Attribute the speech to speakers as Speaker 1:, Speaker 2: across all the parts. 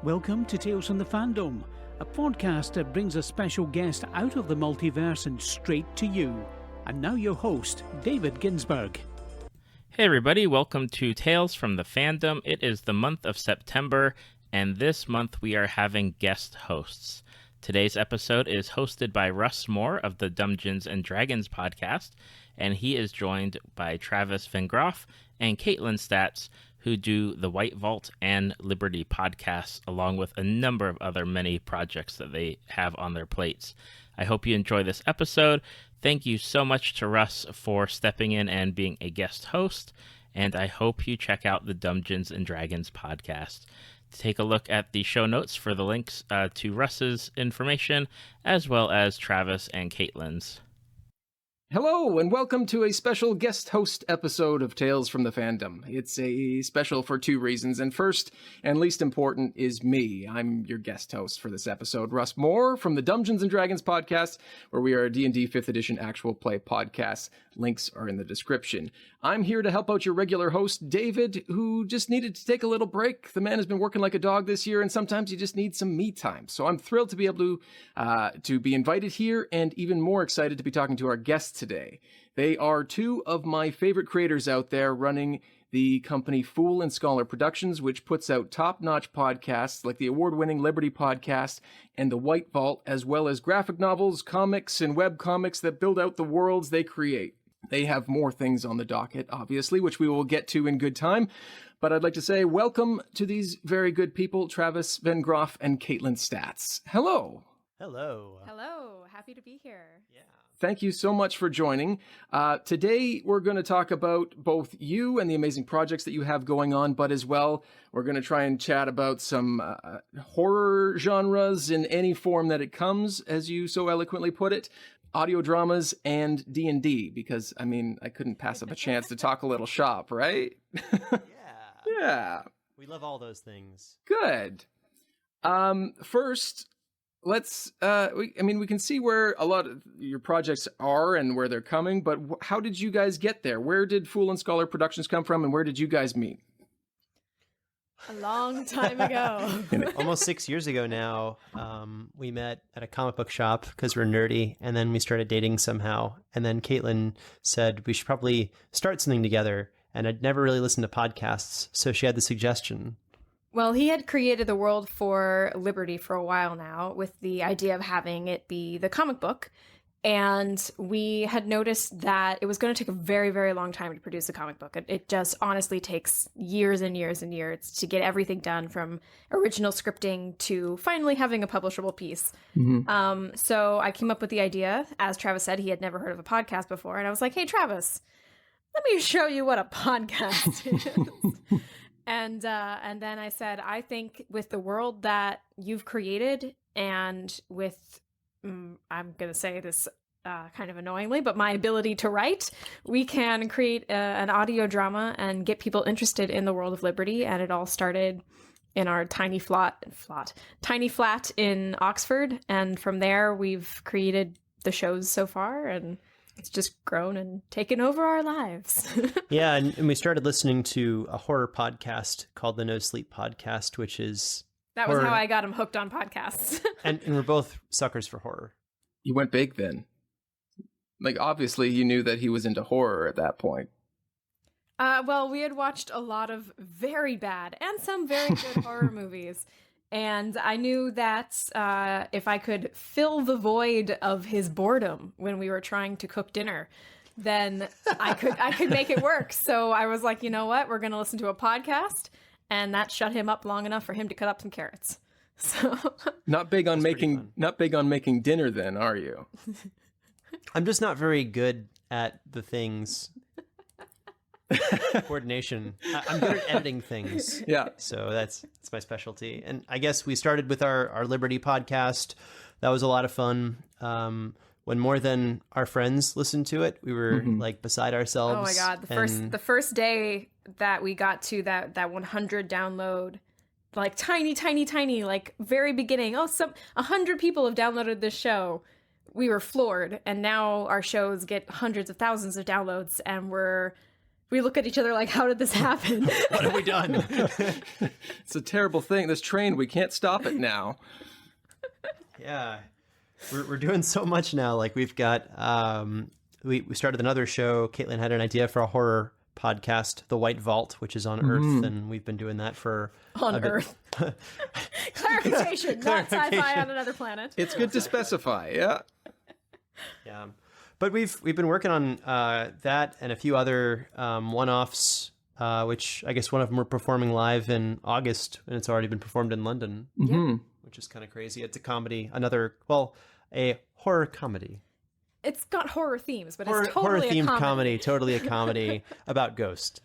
Speaker 1: Welcome to Tales from the Fandom, a podcast that brings a special guest out of the multiverse and straight to you. And now your host, David Ginsburg.
Speaker 2: Hey everybody, welcome to Tales from the Fandom. It is the month of September, and this month we are having guest hosts. Today's episode is hosted by Russ Moore of the Dumbgeons and Dragons podcast, and he is joined by Travis Vengroff and Kaitlin Statz, who do the White Vault and Liberty podcasts, along with a number of other many projects that they have on their plates. I hope you enjoy this episode. Thank you so much to Russ for stepping in and being a guest host, and I hope you check out the Dumbgeons and Dragons podcast. Take a look at the show notes for the links to Russ's information, as well as Travis and Kaitlin's.
Speaker 3: Hello, and welcome to a special guest host episode of Tales from the Fandom. It's a special for two reasons, and first and least important is me. I'm your guest host for this episode, Russ Moore from the Dumbgeons and Dragons podcast, where we are a D&D 5th edition actual play podcast. Links are in the description. I'm here to help out your regular host, David, who just needed to take a little break. The man has been working like a dog this year, and sometimes you just need some me time. So I'm thrilled to be able to be invited here, and even more excited to be talking to our guests today. They are two of my favorite creators out there running the company Fool and Scholar Productions, which puts out top-notch podcasts like the award-winning Liberty podcast and the White Vault, as well as graphic novels, comics, and web comics that build out the worlds they create. They have more things on the docket, obviously, which we will get to in good time. But I'd like to say welcome to these very good people, Travis Vengroff and Kaitlin Statz. Hello.
Speaker 4: Hello.
Speaker 5: Hello. Happy to be here.
Speaker 4: Yeah.
Speaker 3: Thank you so much for joining. Today, we're going to talk about both you and the amazing projects that you have going on, but as well, we're going to try and chat about some horror genres in any form that it comes, as you so eloquently put it, audio dramas, and D&D, because, I mean, I couldn't pass up a chance to talk a little shop, right?
Speaker 4: Yeah.
Speaker 3: Yeah.
Speaker 4: We love all those things.
Speaker 3: Good. First, let's, we can see where a lot of your projects are and where they're coming, but how did you guys get there? Where did Fool and Scholar Productions come from, and where did you guys meet?
Speaker 5: A long time ago.
Speaker 4: Almost 6 years ago now, we met at a comic book shop because we're nerdy, and then we started dating somehow. And then Kaitlin said we should probably start something together, and I'd never really listened to podcasts, so she had the suggestion.
Speaker 5: Well, he had created the world for Liberty for a while now with the idea of having it be the comic book. And we had noticed that it was going to take a very, very long time to produce a comic book. It just honestly takes years and years and years to get everything done, from original scripting to finally having a publishable piece. Mm-hmm. So I came up with the idea. As Travis said, he had never heard of a podcast before. And I was like, hey, Travis, let me show you what a podcast is. And then I said, I think with the world that you've created and with, I'm going to say this kind of annoyingly, but my ability to write, we can create an audio drama and get people interested in the world of Liberty. And it all started in our tiny flat in Oxford. And from there, we've created the shows so far, and it's just grown and taken over our lives.
Speaker 4: Yeah, and we started listening to a horror podcast called the No Sleep Podcast, which is
Speaker 5: That was how I got him hooked on podcasts.
Speaker 4: and we're both suckers for horror.
Speaker 3: You went big then. Like, obviously, you knew that he was into horror at that point.
Speaker 5: Well, we had watched a lot of very bad and some very good horror movies. And I knew that if I could fill the void of his boredom when we were trying to cook dinner, then I could make it work. So I was like, you know what? We're going to listen to a podcast. And that shut him up long enough for him to cut up some carrots. So
Speaker 3: not big on making dinner then, are you?
Speaker 4: I'm just not very good at the things. Coordination. I'm good at editing things.
Speaker 3: Yeah.
Speaker 4: So that's my specialty. And I guess we started with our Liberty podcast. That was a lot of fun. When more than our friends listened to it, we were like beside ourselves.
Speaker 5: Oh my God. The first day that we got to that 100 download, like tiny, like very beginning. 100 people have downloaded this show. We were floored. And now our shows get hundreds of thousands of downloads, and we're we look at each other like, how did this happen?
Speaker 4: What have we done?
Speaker 3: It's a terrible thing. This train, we can't stop it now.
Speaker 4: Yeah. We're doing so much now. Like we've got, we started another show. Kaitlin had an idea for a horror podcast, The White Vault, which is on Earth, and we've been doing that for
Speaker 5: On Earth. Clarification, not sci-fi on another planet.
Speaker 3: It's good to specify, yeah.
Speaker 4: Yeah. But we've been working on that and a few other one-offs, which I guess one of them we're performing live in August, and it's already been performed in London, which is kind of crazy. It's a comedy, a horror comedy.
Speaker 5: It's got horror themes, but it's totally
Speaker 4: horror-themed comedy, totally a comedy about Ghost.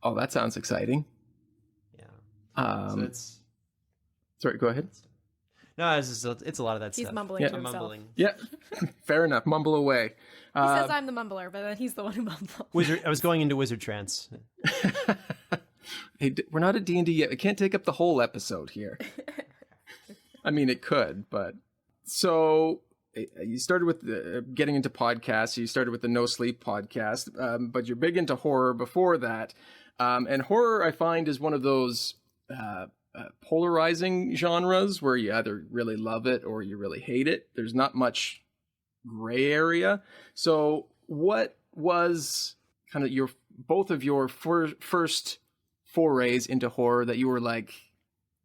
Speaker 3: Oh, that sounds exciting.
Speaker 4: Yeah. So it's...
Speaker 3: Sorry, go ahead.
Speaker 4: No, it's a lot of that stuff.
Speaker 5: He's mumbling to himself.
Speaker 4: Mumbling.
Speaker 3: Yeah, fair enough. Mumble away.
Speaker 5: He says I'm the mumbler, but then he's the one who mumbles.
Speaker 4: I was going into wizard trance.
Speaker 3: Hey, we're not at D&D yet. I can't take up the whole episode here. I mean, it could, but... So, you started with getting into podcasts. You started with the No Sleep podcast, but you're big into horror before that. And horror, I find, is one of those... polarizing genres where you either really love it or you really hate it. There's not much gray area. So what was kind of both of your first forays into horror that you were like,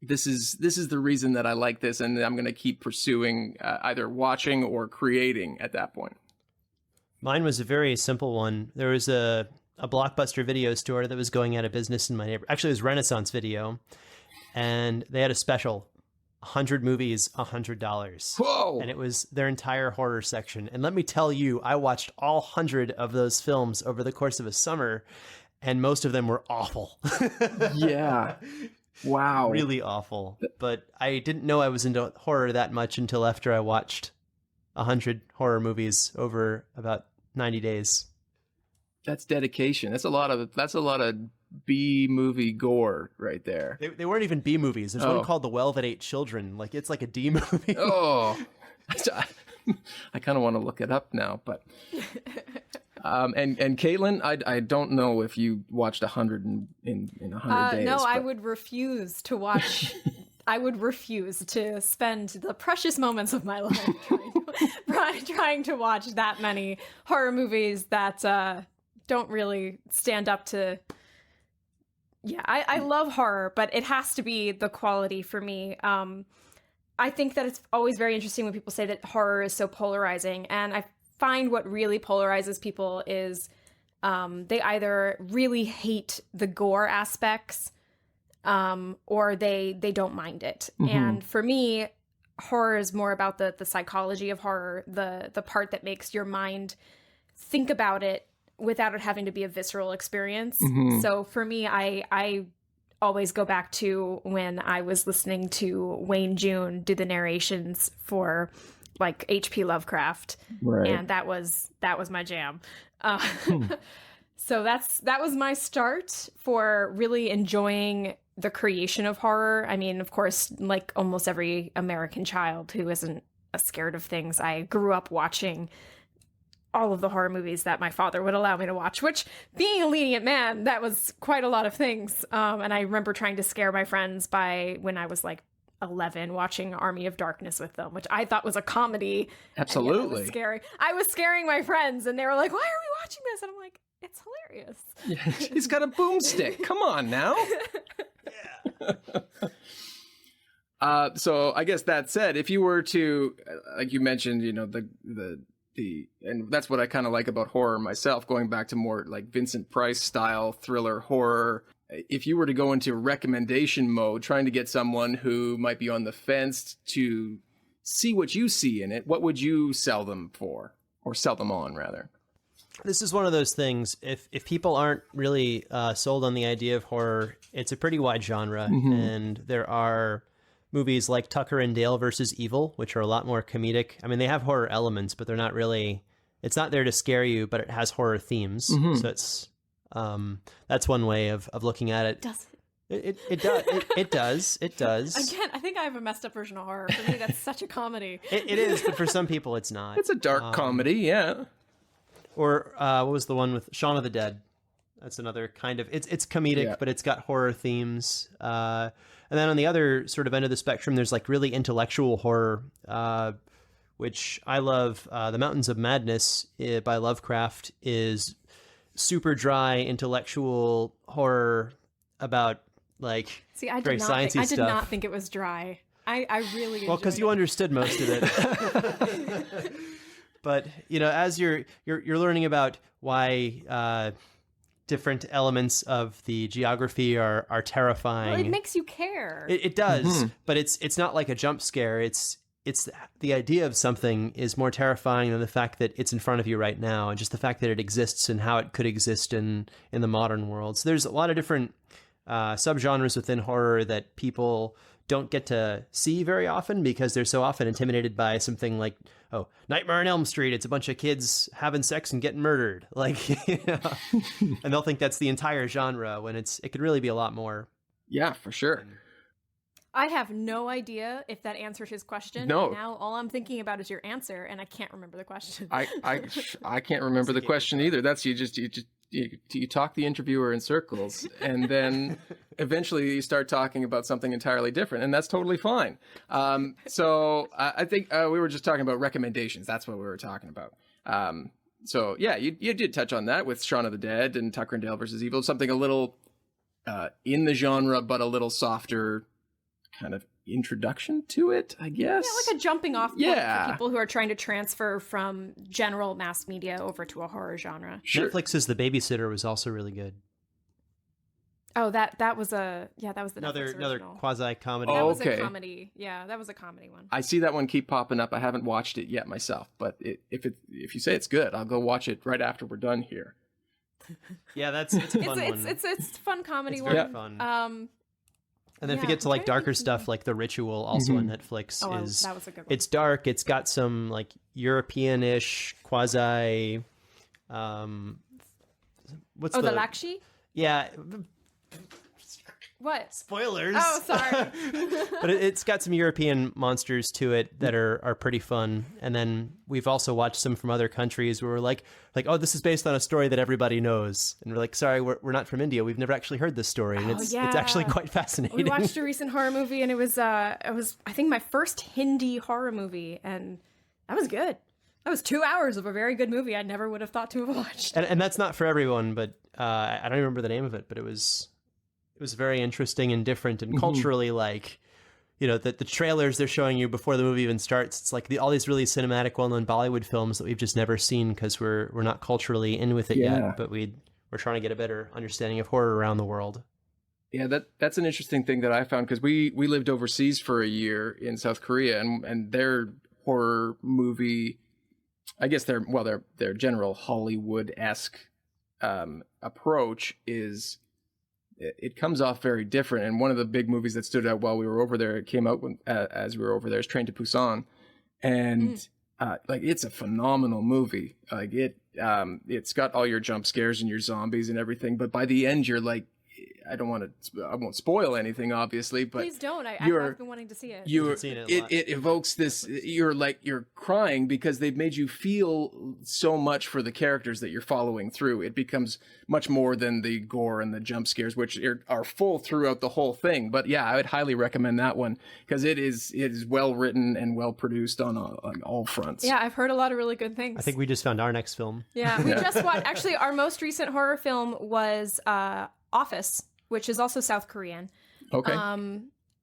Speaker 3: this is the reason that I like this, and I'm going to keep pursuing either watching or creating at that point?
Speaker 4: Mine was a very simple one. There was a Blockbuster video store that was going out of business in my neighborhood. Actually, it was Renaissance Video. And they had a special, 100 movies, $100.
Speaker 3: Whoa!
Speaker 4: And it was their entire horror section. And let me tell you, I watched all 100 of those films over the course of a summer, and most of them were awful.
Speaker 3: Yeah. Wow.
Speaker 4: Really awful. But I didn't know I was into horror that much until after I watched 100 horror movies over about 90 days.
Speaker 3: That's dedication. That's a lot of B movie gore right there.
Speaker 4: They weren't even B movies. There's one called The Well That Ate Children. Like, it's like a D movie.
Speaker 3: Oh, I kind of want to look it up now, but and Kaitlin, I don't know if you watched 100 in 100 days.
Speaker 5: No,
Speaker 3: but...
Speaker 5: I would refuse to watch. I would refuse to spend the precious moments of my life trying to watch that many horror movies that don't really stand up to. Yeah, I love horror, but it has to be the quality for me. I think that it's always very interesting when people say that horror is so polarizing, and I find what really polarizes people is they either really hate the gore aspects or they don't mind it. Mm-hmm. And for me, horror is more about the psychology of horror, the part that makes your mind think about it without it having to be a visceral experience. Mm-hmm. So for me, I always go back to when I was listening to Wayne June do the narrations for like H.P. Lovecraft. Right. And that was my jam. So that was my start for really enjoying the creation of horror. I mean, of course, like almost every American child who isn't scared of things, I grew up watching all of the horror movies that my father would allow me to watch, which, being a lenient man, that was quite a lot of things. And I remember trying to scare my friends when I was like 11, watching Army of Darkness with them, which I thought was a comedy.
Speaker 3: Absolutely.
Speaker 5: I was scaring my friends, and they were like, why are we watching this? And I'm like, it's hilarious.
Speaker 3: Yeah, he's got a boomstick. Come on now. Yeah. So I guess that said, if you were to, like you mentioned, you know, and that's what I kind of like about horror myself, going back to more like Vincent Price style thriller horror. If you were to go into recommendation mode, trying to get someone who might be on the fence to see what you see in it, what would you sell them for, or sell them on rather?
Speaker 4: This is one of those things. If people aren't really sold on the idea of horror, it's a pretty wide genre, mm-hmm. and there are movies like Tucker and Dale versus Evil, which are a lot more comedic. I mean, they have horror elements, but they're not really, it's not there to scare you, but it has horror themes. Mm-hmm. So it's, that's one way of looking at it.
Speaker 5: Does
Speaker 4: it? It does.
Speaker 5: Again, I think I have a messed up version of horror. For me, that's such a comedy.
Speaker 4: It is, but for some people it's not.
Speaker 3: It's a dark comedy, yeah.
Speaker 4: Or what was the one with Shaun of the Dead? That's another kind of it's comedic, but it's got horror themes. And then on the other sort of end of the spectrum, there's like really intellectual horror, which I love. The Mountains of Madness by Lovecraft is super dry intellectual horror about like very sciencey stuff.
Speaker 5: I did not think it was dry. I really enjoyed
Speaker 4: because you understood most of it. But as you're learning about why different elements of the geography are terrifying.
Speaker 5: Well, it makes you care.
Speaker 4: It does, but it's not like a jump scare. It's the idea of something is more terrifying than the fact that it's in front of you right now, and just the fact that it exists and how it could exist in the modern world. So there's a lot of different subgenres within horror that people don't get to see very often because they're so often intimidated by something like, Nightmare on Elm Street. It's a bunch of kids having sex and getting murdered. And they'll think that's the entire genre when it could really be a lot more.
Speaker 3: Yeah, for sure.
Speaker 5: I have no idea if that answered his question.
Speaker 3: No.
Speaker 5: And now all I'm thinking about is your answer, and I can't remember the question.
Speaker 3: I can't remember the question either. That's you talk the interviewer in circles, and then eventually you start talking about something entirely different, and that's totally fine. So I think we were just talking about recommendations. That's what we were talking about. So yeah, you did touch on that with Shaun of the Dead and Tucker and Dale versus Evil, something a little in the genre, but a little softer kind of introduction to it, I guess.
Speaker 5: Yeah, like a jumping off point for people who are trying to transfer from general mass media over to a horror genre.
Speaker 3: Sure.
Speaker 4: Netflix's The Babysitter was also really good.
Speaker 5: Oh, that was the
Speaker 4: another quasi comedy.
Speaker 5: That was a comedy. Yeah, that was a comedy one.
Speaker 3: I see that one keep popping up. I haven't watched it yet myself, but if you say it's good, I'll go watch it right after we're done here.
Speaker 4: Yeah, it's a fun one.
Speaker 5: It's a fun comedy
Speaker 4: it's
Speaker 5: one.
Speaker 4: Very fun. And then if you get to like darker stuff, like The Ritual, also on Netflix,
Speaker 5: that was a good one.
Speaker 4: It's dark. It's got some like European-ish quasi. What's
Speaker 5: the Lakshi?
Speaker 4: Yeah.
Speaker 5: What?
Speaker 4: Spoilers.
Speaker 5: Oh, sorry.
Speaker 4: But it's got some European monsters to it that are pretty fun. And then we've also watched some from other countries where we're like, oh, this is based on a story that everybody knows. And we're like, sorry, we're not from India. We've never actually heard this story. And it's actually quite fascinating.
Speaker 5: We watched a recent horror movie, and it was I think my first Hindi horror movie, and that was good. That was 2 hours of a very good movie I never would have thought to have watched.
Speaker 4: And that's not for everyone, but I don't remember the name of it, but it was very interesting and different and culturally like, the trailers they're showing you before the movie even starts. It's like all these really cinematic, well-known Bollywood films that we've just never seen because we're not culturally in with it yet, but we're trying to get a better understanding of horror around the world.
Speaker 3: Yeah, that's an interesting thing that I found because we lived overseas for a year in South Korea, and their horror movie, I guess their general Hollywood-esque approach is, it comes off very different. And one of the big movies that stood out while we were over there, it came out as we were over there, is Train to Busan. And it's a phenomenal movie. Like it's got all your jump scares and your zombies and everything. But by the end, you're like, I won't spoil anything, obviously, but
Speaker 5: please don't. I've been wanting to see it.
Speaker 3: It evokes this. You're crying because they've made you feel so much for the characters that you're following through. It becomes much more than the gore and the jump scares, which are full throughout the whole thing. But yeah, I would highly recommend that one because it is well written and well produced on all fronts.
Speaker 5: Yeah, I've heard a lot of really good things.
Speaker 4: I think we just found our next film.
Speaker 5: Yeah, we just watched. Actually, our most recent horror film was Office, which is also South Korean.
Speaker 3: Okay.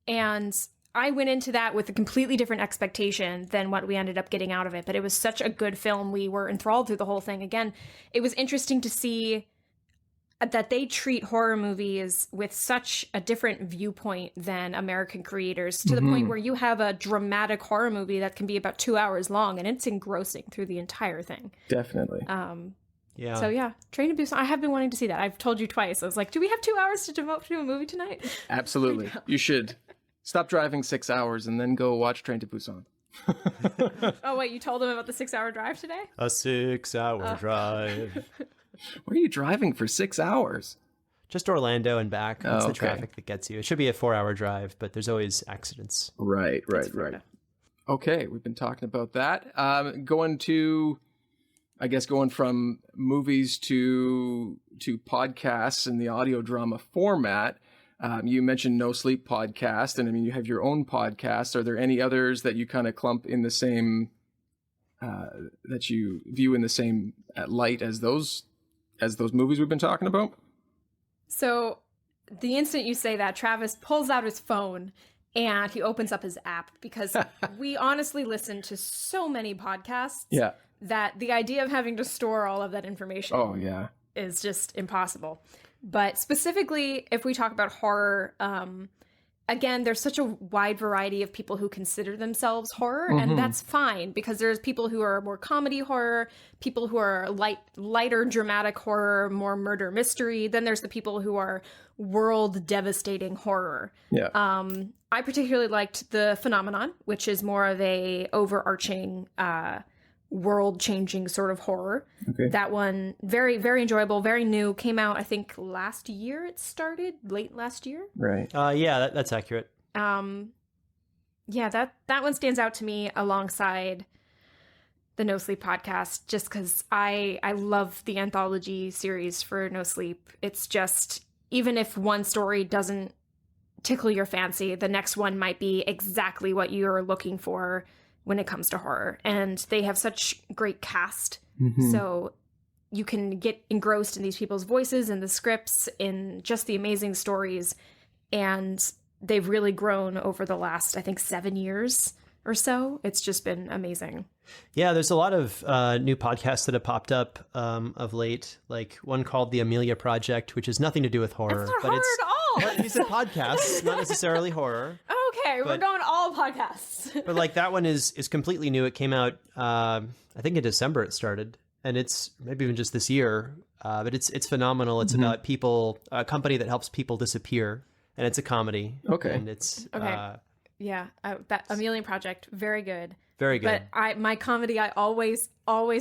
Speaker 5: And I went into that with a completely different expectation than what we ended up getting out of it. But it was such a good film. We were enthralled through the whole thing. Again, it was interesting to see that they treat horror movies with such a different viewpoint than American creators, to the point where you have a dramatic horror movie that can be about 2 hours long, and it's engrossing through the entire thing.
Speaker 3: Definitely.
Speaker 4: Yeah.
Speaker 5: So yeah, Train to Busan. I have been wanting to see that. I've told you twice. I was like, do we have 2 hours to devote to a movie tonight?
Speaker 3: Absolutely. You should stop driving 6 hours and then go watch Train to Busan.
Speaker 5: Oh wait, you told him about the 6 hour drive today?
Speaker 4: A 6 hour drive.
Speaker 3: Where are you driving for 6 hours?
Speaker 4: Just Orlando and back. That's the traffic that gets you. It should be a 4 hour drive, but there's always accidents.
Speaker 3: Right. Okay, we've been talking about that. Going from movies to podcasts in the audio drama format. You mentioned No Sleep Podcast, and I mean, you have your own podcast. Are there any others that you kind of clump in the same, that you view in the same light as those movies we've been talking about?
Speaker 5: So the instant you say that, Travis pulls out his phone and he opens up his app, because we honestly listen to so many podcasts that the idea of having to store all of that information is just impossible. But specifically, if we talk about horror, again, there's such a wide variety of people who consider themselves horror, and that's fine, because there's people who are more comedy horror, people who are lighter dramatic horror, more murder mystery. Then there's the people who are world devastating horror.
Speaker 3: Yeah.
Speaker 5: I particularly liked The Phenomenon, which is more of a overarching world-changing sort of horror.
Speaker 3: Okay.
Speaker 5: That one, very, very enjoyable, very new. Came out, I think, last year. It started late last year.
Speaker 3: Right.
Speaker 4: Yeah, that's accurate.
Speaker 5: Yeah, that one stands out to me alongside the No Sleep podcast, just because I love the anthology series for No Sleep. It's just, even if one story doesn't tickle your fancy, the next one might be exactly what you're looking for when it comes to horror. And they have such great cast. So you can get engrossed in these people's voices and the scripts, in just the amazing stories. And they've really grown over the last, I think, 7 years or so. It's just been amazing.
Speaker 4: Yeah, there's a lot of new podcasts that have popped up of late, like one called The Amelia Project, which has nothing to do with horror.
Speaker 5: It's not horror at all.
Speaker 4: But these are podcasts, not necessarily horror.
Speaker 5: Okay, we're going all podcasts.
Speaker 4: But like that one is completely new. It came out, I think in December it started, and it's maybe even just this year. But it's phenomenal. It's about people, a company that helps people disappear, and it's a comedy.
Speaker 3: Okay.
Speaker 4: And it's
Speaker 5: Yeah, that Amelia Project, very good.
Speaker 4: very good.
Speaker 5: But my comedy, I always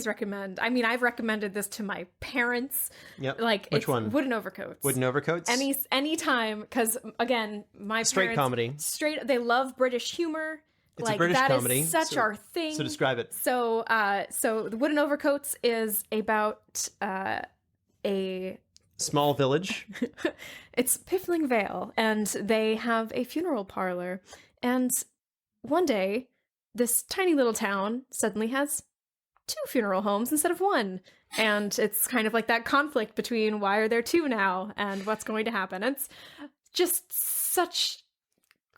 Speaker 5: recommend. I mean, I've recommended this to my parents.
Speaker 4: Yep.
Speaker 5: Like,
Speaker 4: Which
Speaker 5: it's
Speaker 4: one?
Speaker 5: Wooden Overcoats.
Speaker 4: Wooden Overcoats?
Speaker 5: Any time, because again, my
Speaker 4: Straight
Speaker 5: parents,
Speaker 4: comedy.
Speaker 5: They love British humor.
Speaker 4: It's
Speaker 5: like,
Speaker 4: a British
Speaker 5: that
Speaker 4: comedy.
Speaker 5: is such our thing.
Speaker 4: So describe it.
Speaker 5: So the Wooden Overcoats is about a
Speaker 4: Small village.
Speaker 5: it's Piffling Vale, and they have a funeral parlor. And one day, this tiny little town suddenly has 2 funeral homes instead of 1. And it's kind of like that conflict between why are there 2 now and what's going to happen. It's just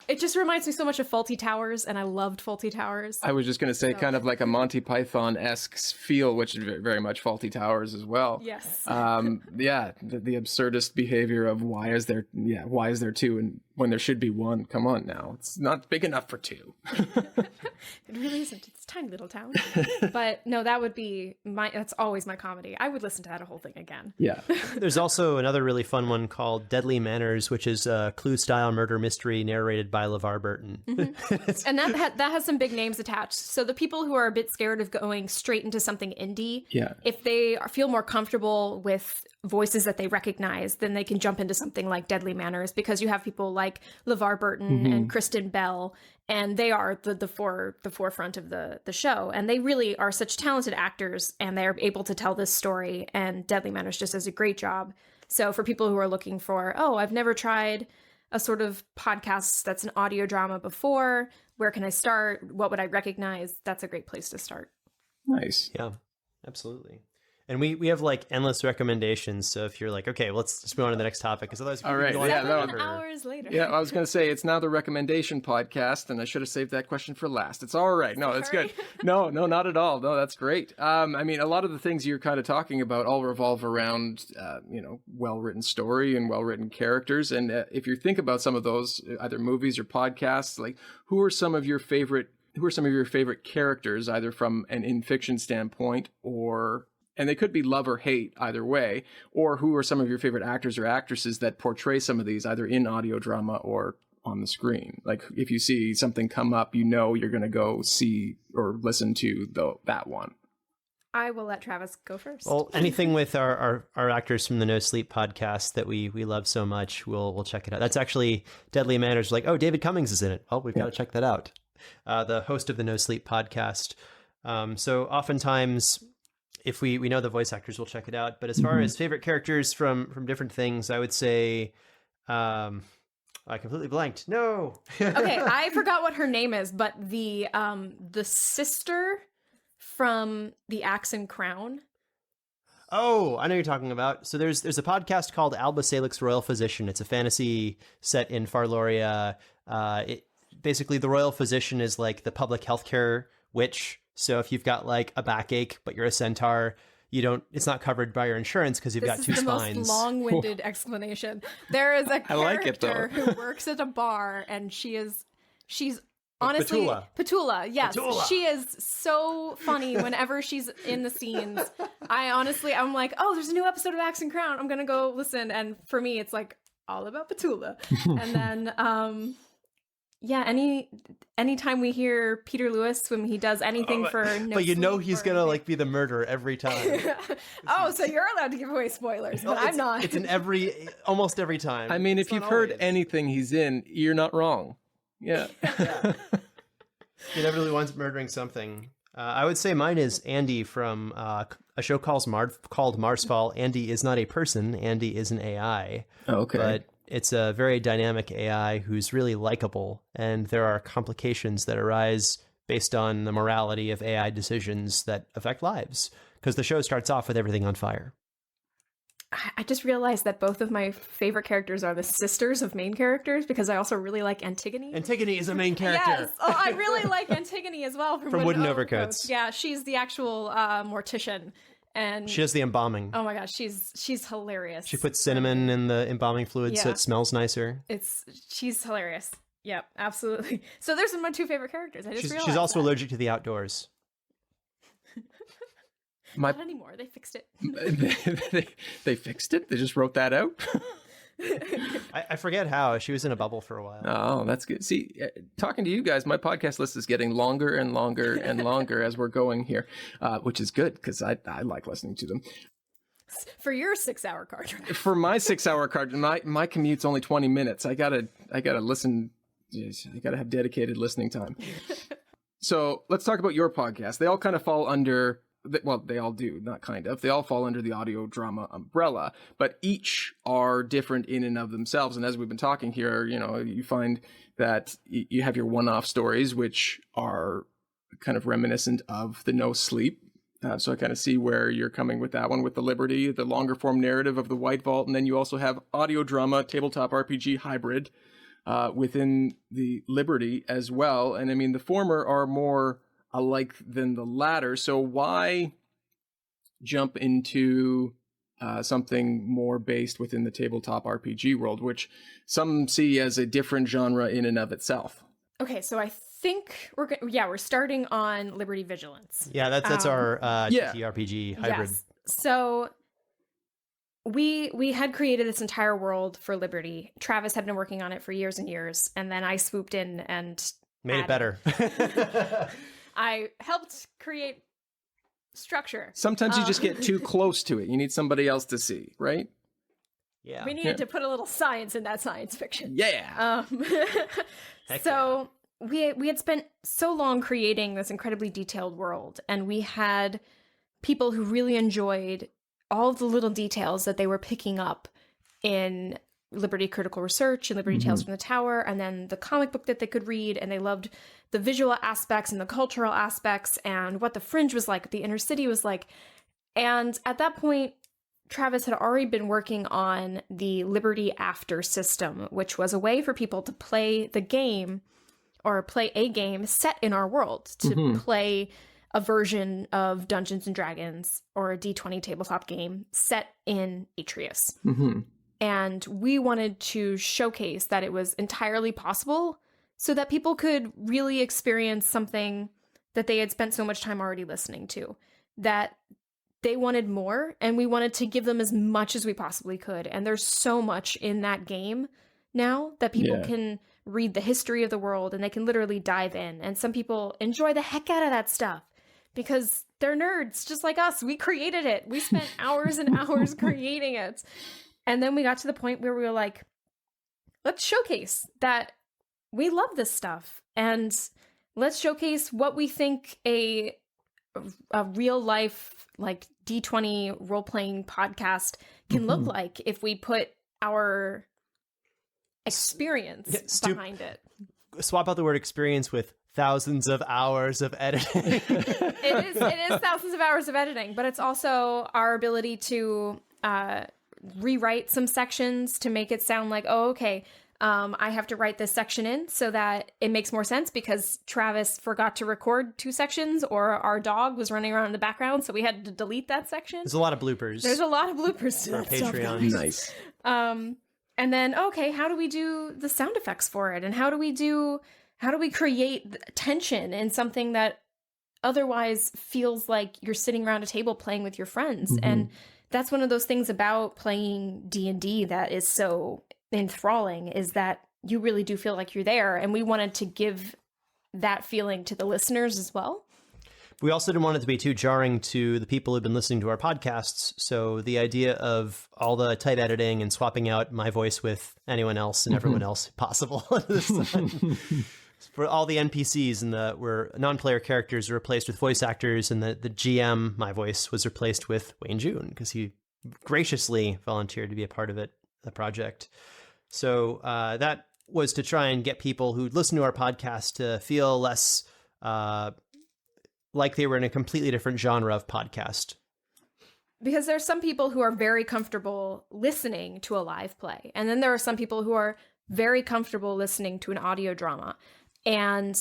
Speaker 5: it just reminds me so much of Fawlty Towers, and I loved Fawlty Towers.
Speaker 3: I was just going to say kind of like a Monty Python-esque feel, which is very much Fawlty Towers as well.
Speaker 5: Yes.
Speaker 3: Yeah, the absurdist behavior of why is there 2 and when there should be 1? Come on now. It's not big enough for 2.
Speaker 5: It really isn't. It's a tiny little town. But no, that would be that's always my comedy. I would listen to that whole thing again.
Speaker 3: Yeah.
Speaker 4: There's also another really fun one called Deadly Manners, which is a Clue-style murder mystery narrated by LeVar Burton.
Speaker 5: And that has some big names attached. So the people who are a bit scared of going straight into something indie, if they feel more comfortable with voices that they recognize, then they can jump into something like Deadly Manners, because you have people like LeVar Burton and Kristen Bell, and they are the forefront of the show, and they really are such talented actors, and they're able to tell this story, and Deadly Manners just does a great job. So for people who are looking for, I've never tried a sort of podcast that's an audio drama before, where can I start? What would I recognize? That's a great place to start.
Speaker 3: Nice.
Speaker 4: Yeah, absolutely. And we have like endless recommendations. So if you're like, okay, well, let's just move on to the next topic, because otherwise,
Speaker 3: all right,
Speaker 5: 7 hours later.
Speaker 3: Yeah, I was going to say it's now the recommendation podcast, and I should have saved that question for last. It's all right. No, that's good. No, not at all. No, that's great. I mean, a lot of the things you're kind of talking about all revolve around, well-written story and well-written characters. And if you think about some of those, either movies or podcasts, like who are some of your favorite characters, either from an in-fiction standpoint and they could be love or hate either way, or who are some of your favorite actors or actresses that portray some of these either in audio drama or on the screen? Like if you see something come up, you're going to go see or listen to that one.
Speaker 5: I will let Travis go first.
Speaker 4: Well, anything with our actors from the No Sleep podcast that we love so much, we'll check it out. That's actually Deadly Manners. Like, David Cummings is in it. Oh, we've got to check that out. The host of the No Sleep podcast. So oftentimes, if we know the voice actors, we'll check it out. But as far as favorite characters from different things, I would say, I completely blanked. No.
Speaker 5: Okay, I forgot what her name is, but the sister from The Axe and Crown.
Speaker 4: Oh, I know you're talking about. So there's a podcast called Alba Salix Royal Physician. It's a fantasy set in Farloria. Basically, the Royal Physician is like the public healthcare witch. So if you've got like a backache, but you're a centaur, it's not covered by your insurance because you've got two spines.
Speaker 5: This is the most long-winded explanation. There is a character who works at a bar, and she's honestly Petula. Yes, Petula. She is so funny whenever she's in the scenes. I'm like, oh, there's a new episode of Axe and Crown. I'm gonna go listen. And for me, it's like all about Petula. And then anytime we hear Peter Lewis when he does anything for no
Speaker 4: but he's gonna like be the murderer every time.
Speaker 5: Oh, so you're allowed to give away spoilers, but I'm not.
Speaker 4: It's in almost every time.
Speaker 3: I mean, if you've heard anything he's in, you're not wrong. Yeah.
Speaker 4: He inevitably winds up murdering something. I would say mine is Andy from a show called Marsfall. Andy is not a person. Andy is an AI.
Speaker 3: Oh, okay.
Speaker 4: But it's a very dynamic AI who's really likable, and there are complications that arise based on the morality of AI decisions that affect lives, because the show starts off with everything on fire.
Speaker 5: I just realized that both of my favorite characters are the sisters of main characters, because I also really like Antigone.
Speaker 4: Antigone is a main character.
Speaker 5: Yes, I really like Antigone as well from
Speaker 4: Wooden Overcoats.
Speaker 5: Yeah, she's the actual mortician. And
Speaker 4: she does the embalming.
Speaker 5: Oh my gosh, she's hilarious.
Speaker 4: She puts cinnamon in the embalming fluid so it smells nicer.
Speaker 5: She's hilarious. Yep, absolutely. So those are my two favorite characters.
Speaker 4: She's also allergic to the outdoors.
Speaker 5: Not anymore. They fixed it.
Speaker 3: They fixed it? They just wrote that out?
Speaker 4: I forget how. She was in a bubble for a while.
Speaker 3: Oh, that's good. See, talking to you guys, my podcast list is getting longer and longer and longer as we're going here, which is good because I like listening to them.
Speaker 5: For your 6-hour car drive.
Speaker 3: For my 6-hour car drive, my commute's only 20 minutes. I gotta listen. I gotta have dedicated listening time. So let's talk about your podcast. They all kind of fall under... Well, they all do, not kind of. They all fall under the audio drama umbrella, but each are different in and of themselves. And as we've been talking here, you find that you have your one-off stories, which are kind of reminiscent of the No Sleep. So I kind of see where you're coming with that one, with the Liberty, the longer form narrative of the White Vault. And then you also have audio drama, tabletop RPG hybrid within the Liberty as well. And I mean, the former are more alike than the latter. So why jump into something more based within the tabletop RPG world, which some see as a different genre in and of itself? Okay,
Speaker 5: so I think we're starting on Liberty Vigilance.
Speaker 4: Yeah, that's our TTRPG hybrid.
Speaker 5: Yes. So we had created this entire world for Liberty. Travis had been working on it for years and years, and then I swooped in and
Speaker 4: made it better.
Speaker 5: I helped create structure.
Speaker 3: Sometimes you just get too close to it. You need somebody else to see, right?
Speaker 5: Yeah. We needed to put a little science in that science fiction.
Speaker 3: Yeah.
Speaker 5: So we had spent so long creating this incredibly detailed world, and we had people who really enjoyed all of the little details that they were picking up in Liberty Critical Research and Liberty Tales from the Tower, and then the comic book that they could read, and they loved the visual aspects and the cultural aspects and what the Fringe was like, what the Inner City was like. And at that point, Travis had already been working on the Liberty After system, which was a way for people to play the game or play a game set in our world, to play a version of Dungeons and Dragons or a D20 tabletop game set in Atreus. And we wanted to showcase that it was entirely possible so that people could really experience something that they had spent so much time already listening to, that they wanted more, and we wanted to give them as much as we possibly could. And there's so much in that game now that people can read the history of the world, and they can literally dive in. And some people enjoy the heck out of that stuff because they're nerds just like us. We created it. We spent hours and hours creating it. And then we got to the point where we were like, let's showcase that we love this stuff, and let's showcase what we think a a real life like D20 role playing podcast can look like if we put our experience behind it.
Speaker 4: Swap out the word experience with thousands of hours of editing.
Speaker 5: It is thousands of hours of editing, but it's also our ability to rewrite some sections to make it sound like, oh, okay, I have to write this section in so that it makes more sense because Travis forgot to record 2 sections or our dog was running around in the background, so we had to delete that section.
Speaker 4: There's a lot of bloopers.
Speaker 5: There's a lot of bloopers to
Speaker 4: our
Speaker 5: that stuff,
Speaker 4: Patreon.
Speaker 5: guys.
Speaker 3: Nice.
Speaker 5: And then, okay, how do we do the sound effects for it? And how do we create tension in something that otherwise feels like you're sitting around a table playing with your friends? And that's one of those things about playing D&D that is so enthralling, is that you really do feel like you're there. And we wanted to give that feeling to the listeners as well.
Speaker 4: We also didn't want it to be too jarring to the people who've been listening to our podcasts. So the idea of all the type editing and swapping out my voice with anyone else and everyone else possible for all the NPCs and where non-player characters are replaced with voice actors, and the GM, my voice, was replaced with Wayne June because he graciously volunteered to be a part of the project. So that was to try and get people who listen to our podcast to feel less like they were in a completely different genre of podcast.
Speaker 5: Because there's some people who are very comfortable listening to a live play. And then there are some people who are very comfortable listening to an audio drama. And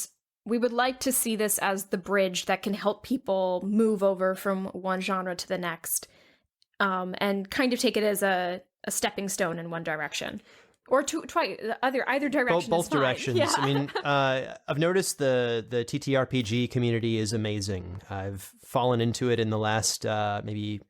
Speaker 5: we would like to see this as the bridge that can help people move over from one genre to the next, and kind of take it as a stepping stone in one direction. Or twice, either direction.
Speaker 4: Both
Speaker 5: is fine.
Speaker 4: directions.
Speaker 5: Yeah.
Speaker 4: I mean, I've noticed the TTRPG community is amazing. I've fallen into it in the last maybe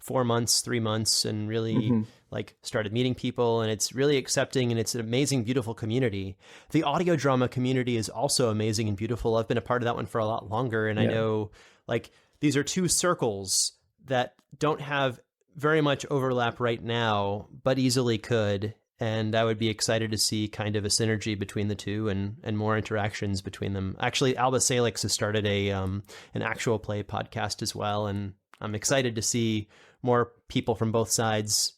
Speaker 4: 4 months, 3 months, and really like started meeting people, and it's really accepting, and it's an amazing, beautiful community. The audio drama community is also amazing and beautiful. I've been a part of that one for a lot longer, and I know like these are 2 circles that don't have very much overlap right now, but easily could. And I would be excited to see kind of a synergy between the two and more interactions between them. Actually, Alba Salix has started an actual play podcast as well, and I'm excited to see more people from both sides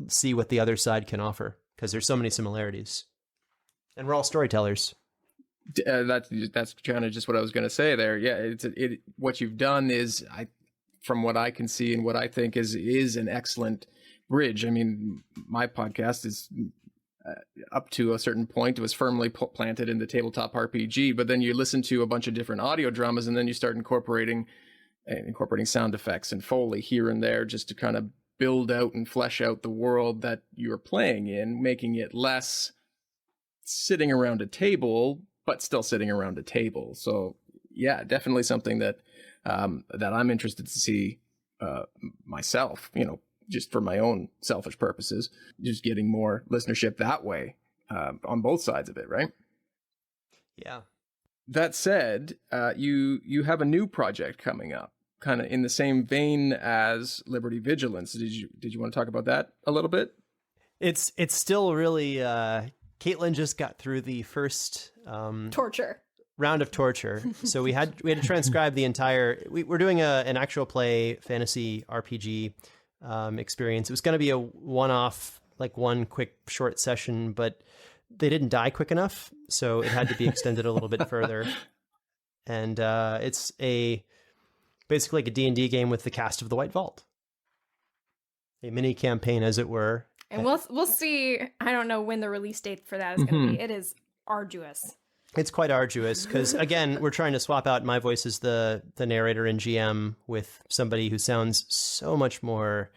Speaker 4: see what the other side can offer, because there's so many similarities, and we're all storytellers.
Speaker 3: That's kind of just what I was going to say there. Yeah, what you've done is, from what I can see and what I think is an excellent bridge. I mean, my podcast is up to a certain point, it was firmly planted in the tabletop RPG, but then you listen to a bunch of different audio dramas, and then you start incorporating sound effects and Foley here and there, just to kind of build out and flesh out the world that you're playing in, making it less sitting around a table, but still sitting around a table. So yeah, definitely something that I'm interested to see myself, just for my own selfish purposes, just getting more listenership that way, on both sides of it, right?
Speaker 4: Yeah.
Speaker 3: That said, you have a new project coming up, kind of in the same vein as Liberty Vigilance. Did you want to talk about that a little bit?
Speaker 4: It's still really Kaitlin just got through the first round of torture. So we had to transcribe the entire. We're doing an actual play fantasy RPG experience. It was going to be a one-off, like one quick short session, but they didn't die quick enough, so it had to be extended a little bit further. And it's basically like a D&D game with the cast of the White Vault, a mini campaign, as it were.
Speaker 5: And we'll see. I don't know when the release date for that is going to be. It is arduous.
Speaker 4: It's quite arduous because, again, we're trying to swap out my voice as the narrator and GM with somebody who sounds so much more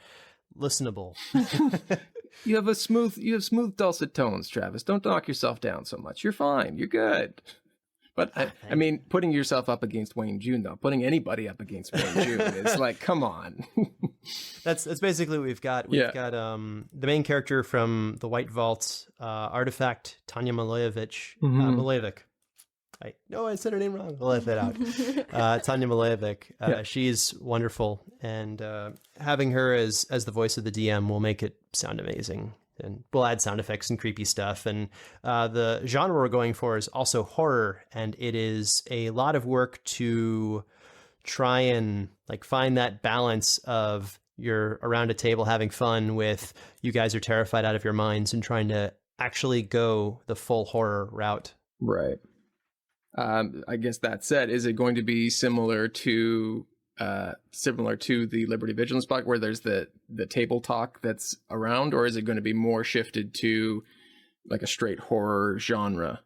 Speaker 4: listenable.
Speaker 3: You have smooth dulcet tones, Travis. Don't knock yourself down so much. You're fine. You're good. But I mean, putting yourself up against Wayne June, though, putting anybody up against Wayne June is like, come on.
Speaker 4: That's basically what we've got. We've got the main character from the White Vault, Artifact, Tanya Milojevic. Milojevic. I said her name wrong. I'll let that out. Tanya Milojevic. She's wonderful, and having her as the voice of the DM will make it sound amazing. And we'll add sound effects and creepy stuff. And the genre we're going for is also horror, and it is a lot of work to try and like find that balance of you're around a table having fun with you guys are terrified out of your minds and trying to actually go the full horror route.
Speaker 3: Right. I guess that said, is it going to be similar to the Liberty Vigilance block where there's the table talk that's around, or is it going to be more shifted to like a straight horror genre?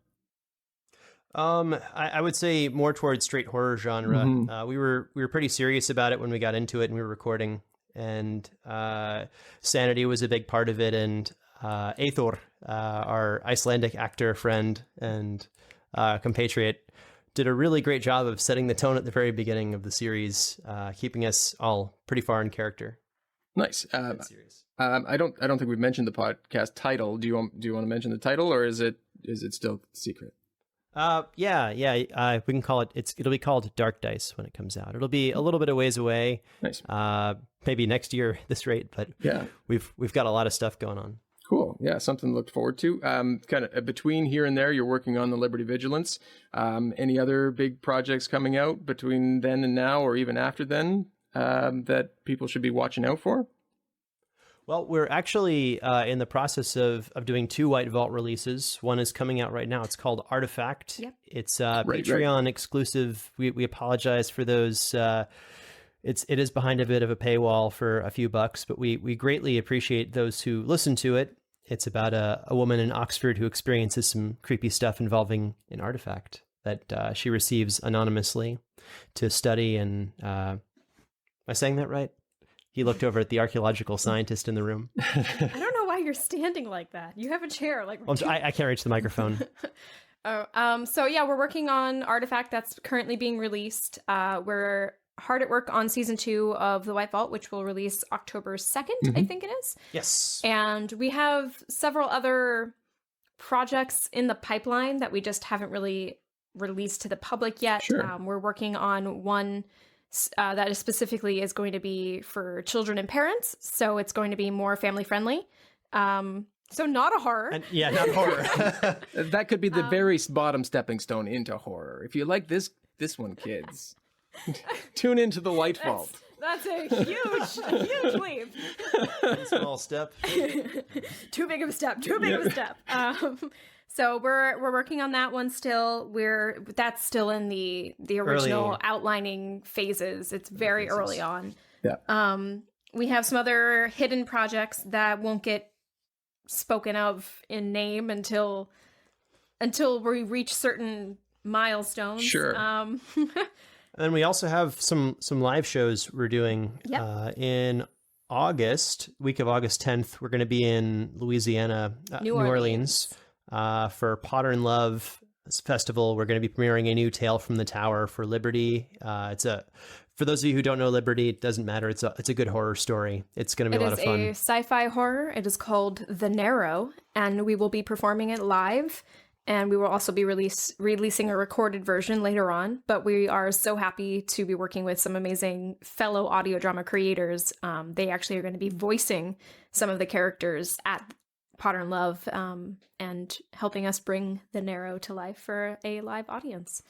Speaker 4: I would say more towards straight horror genre.
Speaker 3: Mm-hmm.
Speaker 4: We were pretty serious about it when we got into it and we were recording, and sanity was a big part of it. And Eyþór, our Icelandic actor friend and compatriot, did a really great job of setting the tone at the very beginning of the series, keeping us all pretty far in character.
Speaker 3: Nice. I don't think we've mentioned the podcast title. Do you want to mention the title, or is it still secret?
Speaker 4: We can call it. It'll be called Dark Dice when it comes out. It'll be a little bit of ways away.
Speaker 3: Nice.
Speaker 4: Maybe next year at this rate, but
Speaker 3: yeah,
Speaker 4: we've got a lot of stuff going on.
Speaker 3: Cool. Yeah, something to look forward to. Kind of between here and there, you're working on the Liberty Vigilance. Any other big projects coming out between then and now, or even after then, that people should be watching out for?
Speaker 4: Well, we're actually in the process of doing 2 White Vault releases. One is coming out right now. It's called Artifact. Yep. It's Patreon exclusive. We apologize for those. It is behind a bit of a paywall for a few bucks, but we greatly appreciate those who listen to it. It's about a woman in Oxford who experiences some creepy stuff involving an artifact that she receives anonymously to study. And am I saying that right? He looked over at the archaeological scientist in the room.
Speaker 5: I don't know why you're standing like that. You have a chair.
Speaker 4: I can't reach the microphone.
Speaker 5: So yeah, we're working on Artifact that's currently being released. We're hard at work on season 2 of the White Vault, which will release October 2nd, I think it is.
Speaker 4: Yes.
Speaker 5: And we have several other projects in the pipeline that we just haven't really released to the public yet.
Speaker 3: Sure.
Speaker 5: We're working on one that is specifically is going to be for children and parents. So it's going to be more family friendly. So not a horror.
Speaker 4: Not horror.
Speaker 3: That could be the very bottom stepping stone into horror. If you like this one, kids, tune into the White Vault.
Speaker 5: That's a huge leap.
Speaker 4: One small step.
Speaker 5: Too big of a step. So we're working on that one still. That's still in the original outlining phases. It's very early on.
Speaker 3: Yeah.
Speaker 5: We have some other hidden projects that won't get spoken of in name until we reach certain milestones.
Speaker 3: Sure.
Speaker 4: And then we also have some live shows we're doing in August, week of August 10th. We're going to be in Louisiana, New Orleans. For Potter and Love Festival. We're going to be premiering a new Tale from the Tower for Liberty. For those of you who don't know Liberty, it doesn't matter. It's a good horror story. It's going to be a lot of fun.
Speaker 5: It is a sci-fi horror. It is called The Narrow, and we will be performing it live. And we will also be releasing a recorded version later on. But we are so happy to be working with some amazing fellow audio drama creators. They actually are going to be voicing some of the characters at Potter and Love and helping us bring The Narrow to life for a live audience.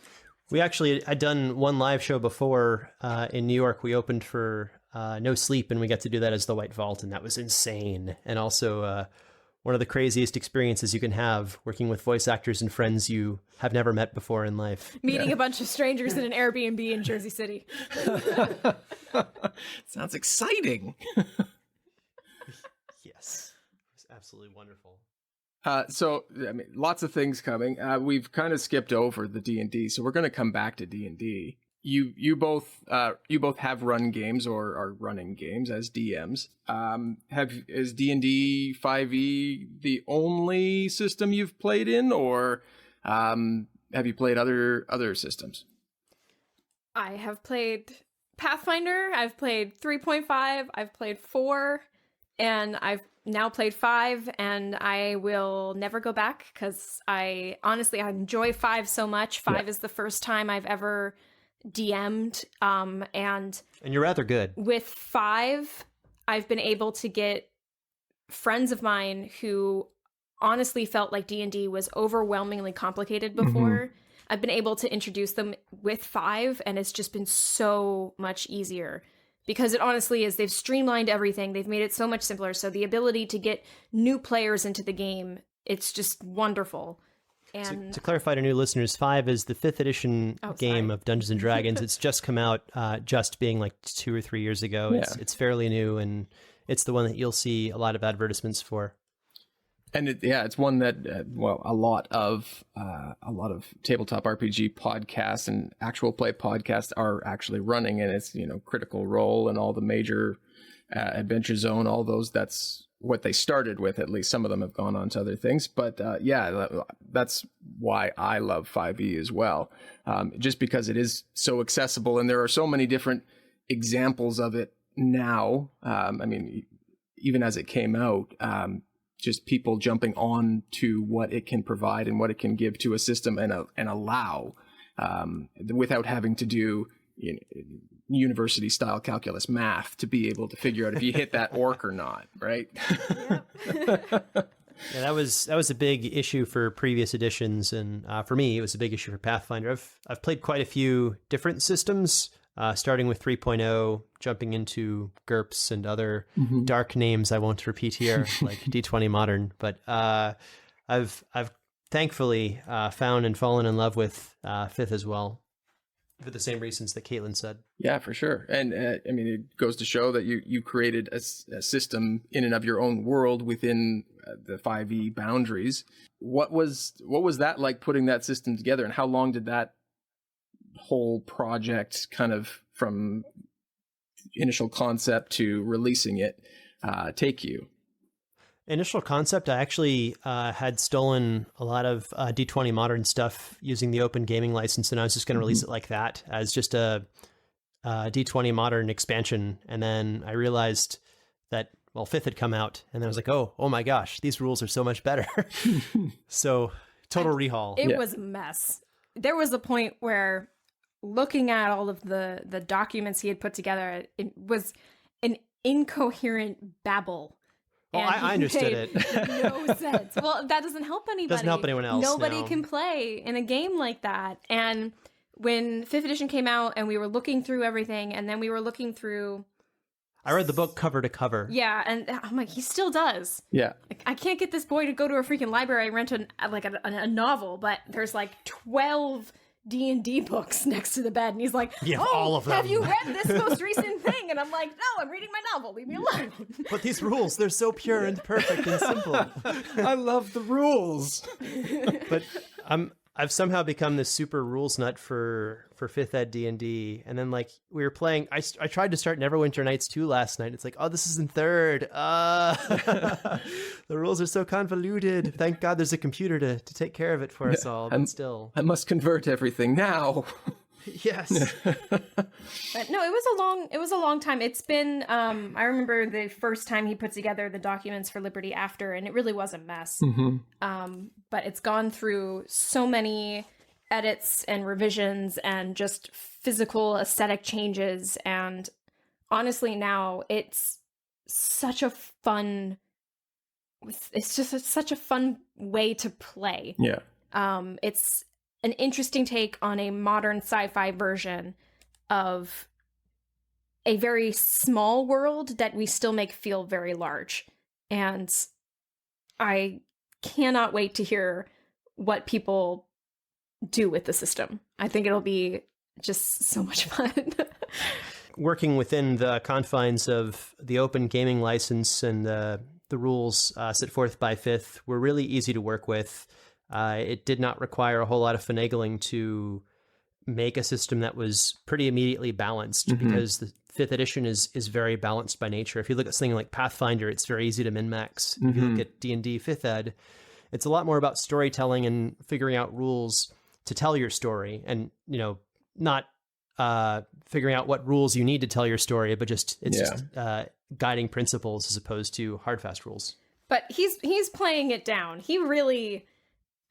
Speaker 4: We actually had done one live show before in New York. We opened for No Sleep, and we got to do that as the White Vault, and that was insane. And also one of the craziest experiences you can have working with voice actors and friends you have never met before in life.
Speaker 5: Meeting a bunch of strangers in an Airbnb in Jersey City.
Speaker 3: Sounds exciting.
Speaker 4: Yes. It was absolutely wonderful.
Speaker 3: So, I mean, lots of things coming. We've kind of skipped over the D&D, so we're going to come back to D&D. You both have run games or are running games as DMs. Is D&D 5e the only system you've played in, or have you played other systems?
Speaker 5: I have played Pathfinder. I've played 3.5. I've played 4, and I've now played 5, and I will never go back because I enjoy 5 so much. 5 is the first time I've ever DM'd, and
Speaker 4: you're rather good.
Speaker 5: With 5, I've been able to get friends of mine who honestly felt like D&D was overwhelmingly complicated before. I've been able to introduce them with 5, and it's just been so much easier. Because it honestly is, they've streamlined everything. They've made it so much simpler. So the ability to get new players into the game, it's just wonderful. And
Speaker 4: to clarify to new listeners, 5 is the 5th edition game of Dungeons and Dragons. It's just come out, just being like 2 or 3 years ago.
Speaker 3: Yeah.
Speaker 4: It's fairly new, and it's the one that you'll see a lot of advertisements for.
Speaker 3: And it's one that a lot of tabletop RPG podcasts and actual play podcasts are actually running, and it's Critical Role and all the major Adventure Zone, all those. That's what they started with. At least some of them have gone on to other things, but that's why I love 5e as well, just because it is so accessible, and there are so many different examples of it now. Even as it came out. Just people jumping on to what it can provide and what it can give to a system and allow, without having to do university style calculus math to be able to figure out if you hit that orc or not, right?
Speaker 4: Yeah, that was a big issue for previous editions, and for me, it was a big issue for Pathfinder. I've played quite a few different systems. Starting with 3.0, jumping into GURPS and other dark names I won't repeat here, like D20 Modern. But I've thankfully found and fallen in love with 5th as well, for the same reasons that Kaitlin said.
Speaker 3: Yeah, for sure. And it goes to show that you created a system in and of your own world within the 5e boundaries. What was that like, putting that system together, and how long did that whole project, kind of from initial concept to releasing it, take you?
Speaker 4: Initial concept, I actually had stolen a lot of D20 Modern stuff using the open gaming license, and I was just going to release it like that, as just a D20 Modern expansion. And then I realized that, 5th had come out, and then I was like, oh my gosh, these rules are so much better. So total rehaul.
Speaker 5: It was a mess. There was a point where, looking at all of the documents he had put together, it was an incoherent babble.
Speaker 4: Well, I understood it.
Speaker 5: No sense. Well, that doesn't help anybody.
Speaker 4: Doesn't help anyone else.
Speaker 5: Nobody can play in a game like that. And when 5th edition came out and we were looking through everything, and then we were looking through...
Speaker 4: I read the book cover to cover.
Speaker 5: Yeah, and I'm like, he still does.
Speaker 3: Yeah.
Speaker 5: Like, I can't get this boy to go to a freaking library and rent a novel, but there's like 12... D&D books next to the bed, and he's like,
Speaker 4: all of them.
Speaker 5: Have you read this most recent thing? And I'm like, no, I'm reading my novel, leave me alone.
Speaker 4: But these rules, they're so pure and perfect and simple.
Speaker 3: I love the rules.
Speaker 4: But I've somehow become this super rules nut for 5th ed D&D, and then like we were playing, I tried to start Neverwinter Nights 2 last night. It's like, oh, this is in 3rd. The rules are so convoluted. Thank God there's a computer to take care of it for us all. But still,
Speaker 3: I must convert everything now.
Speaker 4: Yes.
Speaker 5: But no, it was a long time. It's been I remember the first time he put together the documents for Liberty After, and it really was a mess. But it's gone through so many edits and revisions and just physical aesthetic changes, and honestly now it's such a fun way to play.
Speaker 3: Yeah.
Speaker 5: It's an interesting take on a modern sci-fi version of a very small world that we still make feel very large. And I cannot wait to hear what people do with the system. I think it'll be just so much fun.
Speaker 4: Working within the confines of the open gaming license and the rules set forth by 5th were really easy to work with. It did not require a whole lot of finagling to make a system that was pretty immediately balanced, because the 5th edition is very balanced by nature. If you look at something like Pathfinder, it's very easy to min-max. If you look at D&D 5th ed, it's a lot more about storytelling and figuring out rules to tell your story, and not figuring out what rules you need to tell your story, but just guiding principles as opposed to hard fast rules.
Speaker 5: But he's playing it down. He really,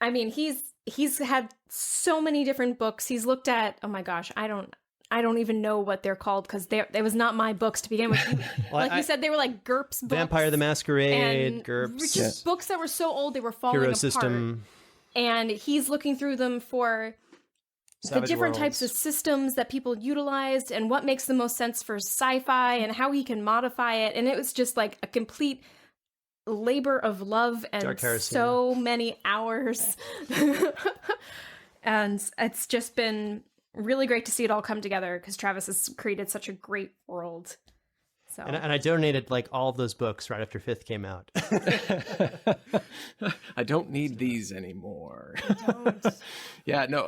Speaker 5: I mean, he's had so many different books. He's looked at, oh my gosh, I don't even know what they're called, because it was not my books to begin with. Like you said, they were like GURPS books.
Speaker 4: Vampire the Masquerade, GURPS.
Speaker 5: Just books that were so old they were falling
Speaker 4: Hero
Speaker 5: apart.
Speaker 4: System.
Speaker 5: And he's looking through them for the different types of systems that people utilized and what makes the most sense for sci-fi and how he can modify it. And it was just like a complete labor of love and so many hours. And it's just been really great to see it all come together because Travis has created such a great world. So.
Speaker 4: And I donated like all of those books right after 5th came out.
Speaker 3: I don't need these anymore.
Speaker 5: Don't.
Speaker 3: Yeah, no,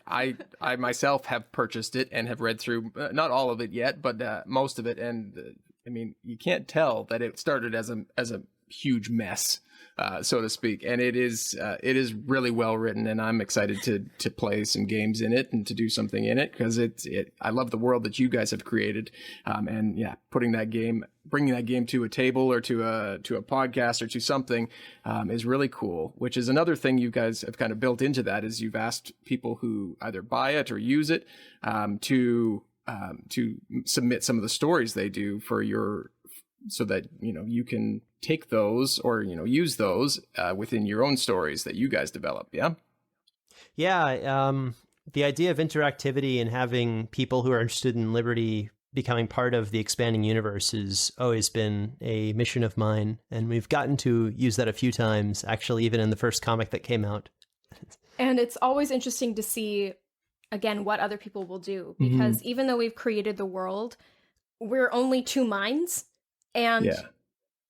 Speaker 3: I myself have purchased it and have read through not all of it yet, but most of it. And I mean, you can't tell that it started as a huge mess, so to speak. And it is really well written, and I'm excited to play some games in it and to do something in it because I love the world that you guys have created, and yeah, bringing that game to a table or to a podcast or to something is really cool. Which is another thing you guys have kind of built into that is you've asked people who either buy it or use it to submit some of the stories they do for so that you can take those or use those within your own stories that you guys develop.
Speaker 4: Yeah. The idea of interactivity and having people who are interested in liberty becoming part of the expanding universe has always been a mission of mine, and we've gotten to use that a few times, actually, even in the first comic that came out.
Speaker 5: And it's always interesting to see again what other people will do, because even though we've created the world, we're only two minds, and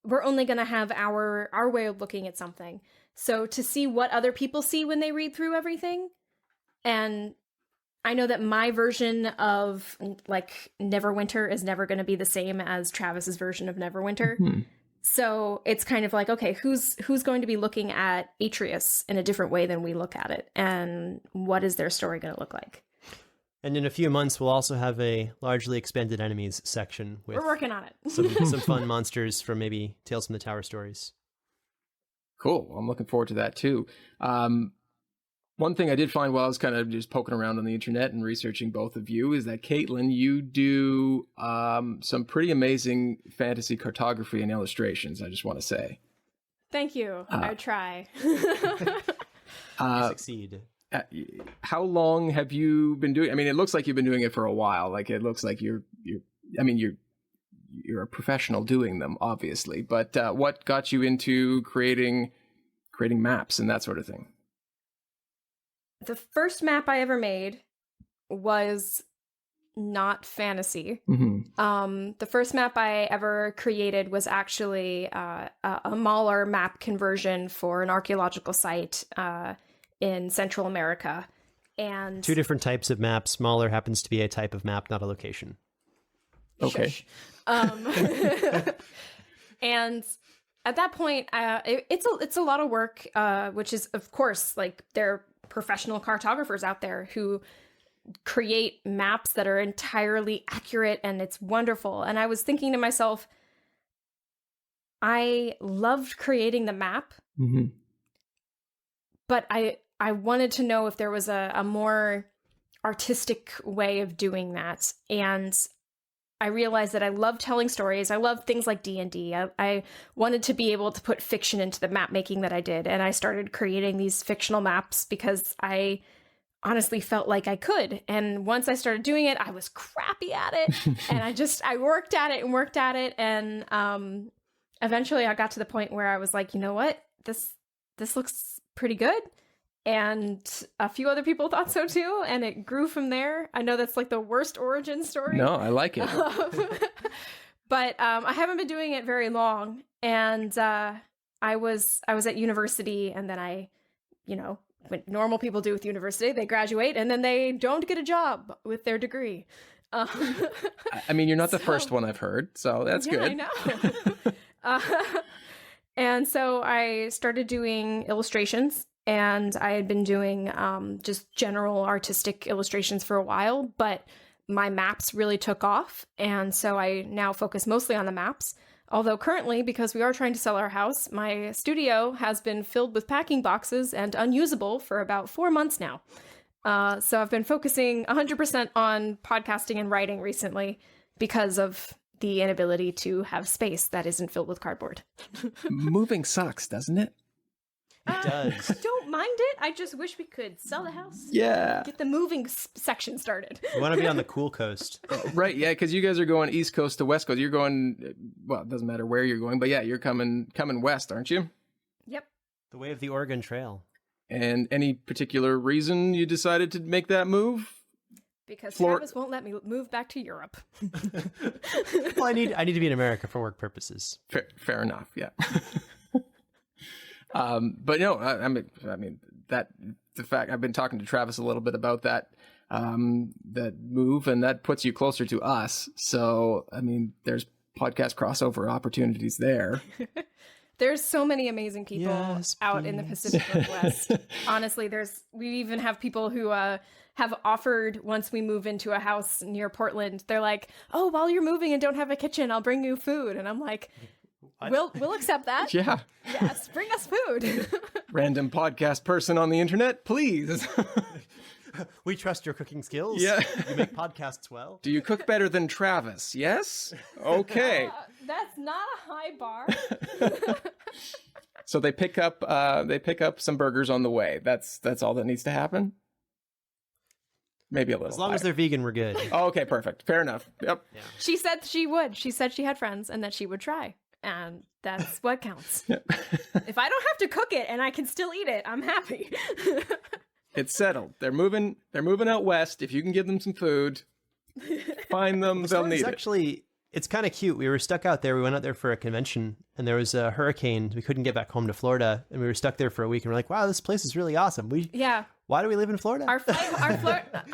Speaker 5: we're only going to have our way of looking at something. So to see what other people see when they read through everything, and I know that my version of like Neverwinter is never going to be the same as Travis's version of Neverwinter. So it's kind of like, okay, who's going to be looking at Atreus in a different way than we look at it, and what is their story going to look like?
Speaker 4: And in a few months, we'll also have a largely expanded enemies section with
Speaker 5: we're working on it.
Speaker 4: some fun monsters from maybe Tales from the Tower stories.
Speaker 3: Cool. I'm looking forward to that too. One thing I did find while I was kind of just poking around on the internet and researching both of you is that, Kaitlin, you do some pretty amazing fantasy cartography and illustrations, I just want to say.
Speaker 5: Thank you. I try.
Speaker 4: You succeed.
Speaker 3: How long have you been doing? I mean, it looks like you've been doing it for a while. Like, it looks like you're a professional doing them, obviously. But what got you into creating maps and that sort of thing?
Speaker 5: The first map I ever made was not fantasy. The first map I ever created was actually a Mahler map conversion for an archaeological site in Central America. And
Speaker 4: two different types of maps. Mahler happens to be a type of map, not a location.
Speaker 3: Okay.
Speaker 5: And at that point, it's a lot of work, which is, of course, like there are professional cartographers out there who create maps that are entirely accurate, and it's wonderful. And I was thinking to myself, I loved creating the map, but I wanted to know if there was a more artistic way of doing that. And I realized that I love telling stories. I love things like D&D. I wanted to be able to put fiction into the map making that I did. And I started creating these fictional maps because I honestly felt like I could. And once I started doing it, I was crappy at it. And I worked at it. And eventually I got to the point where I was like, you know what? This looks pretty good. And a few other people thought so too, and it grew from there. I know that's like the worst origin story.
Speaker 3: No, I like it.
Speaker 5: But I haven't been doing it very long, and I was at university, and then what normal people do with university, they graduate, and then they don't get a job with their degree.
Speaker 3: I mean, you're not the first one I've heard, so that's good.
Speaker 5: I know. And so I started doing illustrations. And I had been doing just general artistic illustrations for a while, but my maps really took off. And so I now focus mostly on the maps. Although currently, because we are trying to sell our house, my studio has been filled with packing boxes and unusable for about 4 months now. So I've been focusing 100% on podcasting and writing recently because of the inability to have space that isn't filled with cardboard.
Speaker 3: Moving sucks, doesn't it?
Speaker 4: It does.
Speaker 5: Don't mind it. I just wish we could sell the house.
Speaker 3: Yeah.
Speaker 5: Get the moving section started.
Speaker 4: We want to be on the cool coast.
Speaker 3: Right, yeah, because you guys are going East Coast to West Coast. You're going, well, it doesn't matter where you're going, but yeah, you're coming west, aren't you?
Speaker 5: Yep.
Speaker 4: The way of the Oregon Trail.
Speaker 3: And any particular reason you decided to make that move?
Speaker 5: Because Travis won't let me move back to Europe.
Speaker 4: Well, I need to be in America for work purposes.
Speaker 3: Fair enough, yeah. But no, I mean that the fact I've been talking to Travis a little bit about that that move, and that puts you closer to us. So I mean, there's podcast crossover opportunities there.
Speaker 5: There's so many amazing people out in the Pacific Northwest. Honestly, we even have people who have offered, once we move into a house near Portland, they're like, "Oh, while you're moving and don't have a kitchen, I'll bring you food." And I'm like, We'll accept that.
Speaker 3: Yeah.
Speaker 5: Yes, bring us food.
Speaker 3: Random podcast person on the internet, please.
Speaker 4: We trust your cooking skills.
Speaker 3: Yeah.
Speaker 4: You make podcasts well.
Speaker 3: Do you cook better than Travis? Yes? Okay.
Speaker 5: That's not a high bar.
Speaker 3: So they pick up some burgers on the way. That's all that needs to happen? Maybe a little.
Speaker 4: As long as they're vegan, we're good.
Speaker 3: Oh, okay, perfect. Fair enough. Yep.
Speaker 4: Yeah.
Speaker 5: She said she would. She said she had friends and that she would try. And that's what counts.
Speaker 3: Yep.
Speaker 5: If I don't have to cook it and I can still eat it, I'm happy.
Speaker 3: It's settled. They're moving out west. If you can give them some food, find them, they'll need it.
Speaker 4: Actually, it's kind of cute. We were stuck out there. We went out there for a convention, and there was a hurricane. We couldn't get back home to Florida, and we were stuck there for a week. And we're like, "Wow, this place is really awesome."
Speaker 5: Yeah.
Speaker 4: Why do we live in Florida?
Speaker 5: Our Florida.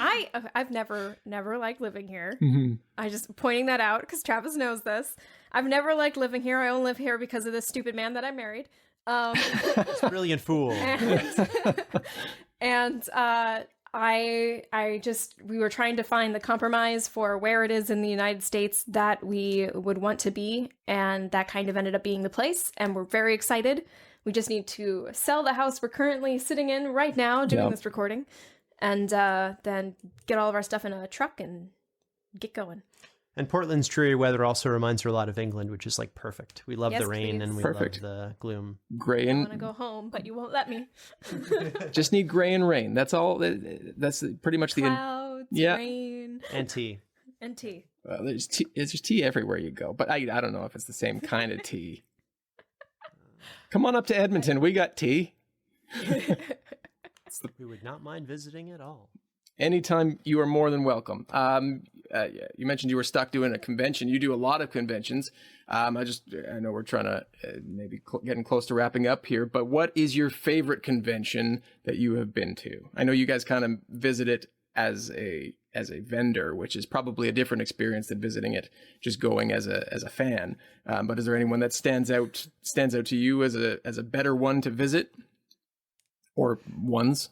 Speaker 5: I've never liked living here.
Speaker 3: Mm-hmm.
Speaker 5: I just pointing that out because Travis knows this. I've never liked living here. I only live here because of this stupid man that I married.
Speaker 4: Brilliant fool.
Speaker 5: And we were trying to find the compromise for where it is in the United States that we would want to be, and that kind of ended up being the place, and we're very excited. We just need to sell the house we're currently sitting in right now doing this recording, and then get all of our stuff in a truck and get going.
Speaker 4: And Portland's dreary weather also reminds her a lot of England, which is like perfect. We love the rain and we love the gloom.
Speaker 3: Gray and
Speaker 5: I want to go home, but you won't let me.
Speaker 3: Just need gray and rain. That's all. That's pretty much
Speaker 5: clouds, rain,
Speaker 4: and tea.
Speaker 5: And tea.
Speaker 3: Well, there's tea everywhere you go, but I don't know if it's the same kind of tea. Come on up to Edmonton. We got tea.
Speaker 4: We would not mind visiting at all.
Speaker 3: Anytime, you are more than welcome. You mentioned you were stuck doing a convention. You do a lot of conventions. I know we're trying to maybe getting close to wrapping up here, but what is your favorite convention that you have been to? I know you guys kind of visit it as a vendor, which is probably a different experience than visiting it just going as a fan. But is there anyone that stands out to you as a better one to visit, or ones?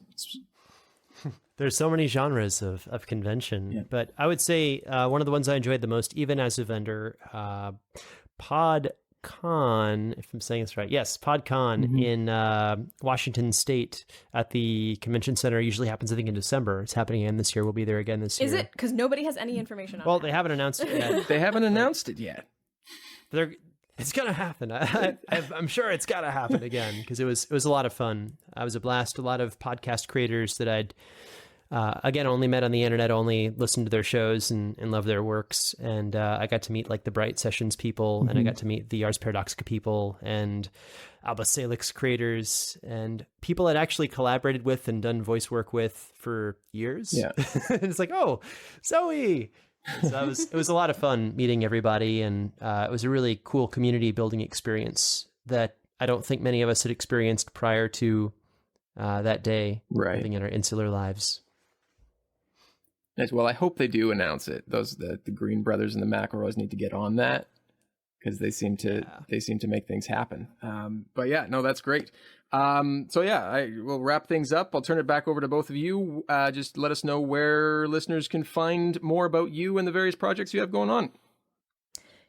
Speaker 4: There's so many genres of convention, but I would say one of the ones I enjoyed the most, even as a vendor, PodCon, if I'm saying this right. Yes, PodCon in Washington State at the Convention Center usually happens, I think, in December. It's happening again this year. We'll be there again this year.
Speaker 5: Is it? Because nobody has any information on
Speaker 4: Well,
Speaker 5: that.
Speaker 4: they haven't announced it yet.
Speaker 3: They haven't announced it yet.
Speaker 4: It's gonna happen. I'm sure it's gotta happen again because it was a lot of fun. It was a blast. A lot of podcast creators that I'd again only met on the internet, only listened to their shows and love their works. And I got to meet like the Bright Sessions people, and I got to meet the Ars Paradoxica people and Alba Salix creators and people I'd actually collaborated with and done voice work with for years. Yeah, and it's like, oh, Zoe. So it was a lot of fun meeting everybody, and it was a really cool community building experience that I don't think many of us had experienced prior to that day, living in our insular lives.
Speaker 3: Nice. Well, I hope they do announce it. The Green Brothers and the McElroys need to get on that because they seem to make things happen. But yeah, no, that's great. So yeah, I will wrap things up. I'll turn it back over to both of you. Just let us know where listeners can find more about you and the various projects you have going on.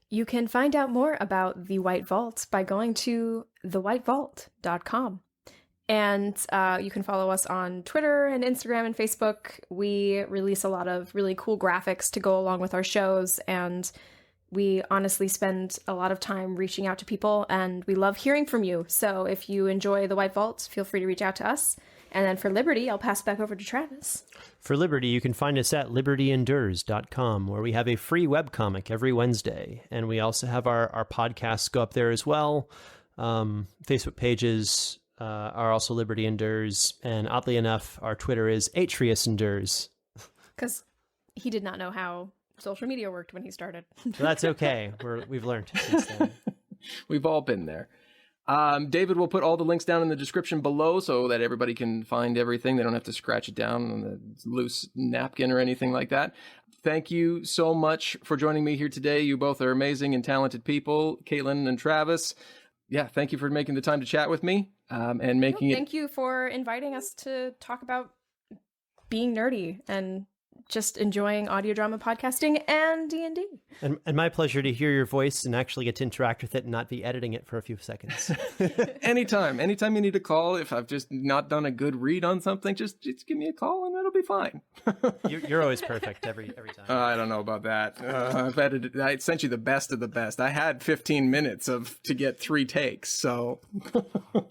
Speaker 5: You can find out more about The White Vault by going to thewhitevault.com. And you can follow us on Twitter and Instagram and Facebook. We release a lot of really cool graphics to go along with our shows, and We honestly spend a lot of time reaching out to people, and we love hearing from you. So if you enjoy the White Vault, feel free to reach out to us. And then for Liberty, I'll pass it back over to Travis.
Speaker 4: For Liberty, you can find us at libertyendures.com, where we have a free webcomic every Wednesday. And we also have our podcasts go up there as well. Facebook pages are also Liberty Endures. And oddly enough, our Twitter is Atrius Endures.
Speaker 5: Because he did not know how social media worked when he started.
Speaker 4: So that's okay. We've learned since then.
Speaker 3: We've all been there. David will put all the links down in the description below so that everybody can find everything. They don't have to scratch it down on the loose napkin or anything like that. Thank you so much for joining me here today. You both are amazing and talented people, Kaitlin and Travis. Yeah, thank you for making the time to chat with me and making
Speaker 5: Thank you for inviting us to talk about being nerdy and just enjoying audio drama podcasting and D&D.
Speaker 4: And my pleasure to hear your voice and actually get to interact with it and not be editing it for a few seconds.
Speaker 3: Anytime you need a call, if I've just not done a good read on something, just give me a call and it'll be fine.
Speaker 4: You're always perfect every time.
Speaker 3: I don't know about that. I sent you the best of the best. I had 15 minutes to get 3 takes, so.
Speaker 4: Well,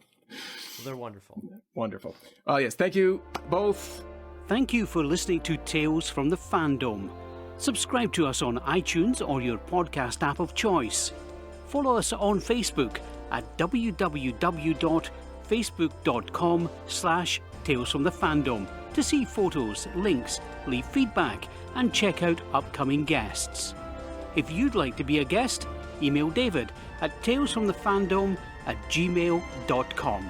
Speaker 4: they're wonderful.
Speaker 3: Wonderful. Yes, thank you both.
Speaker 1: Thank you for listening to Tales from the Fandom. Subscribe to us on iTunes or your podcast app of choice. Follow us on Facebook at www.facebook.com/Tales from the Fandom to see photos, links, leave feedback, and check out upcoming guests. If you'd like to be a guest, email David at talesfromthefandom@gmail.com.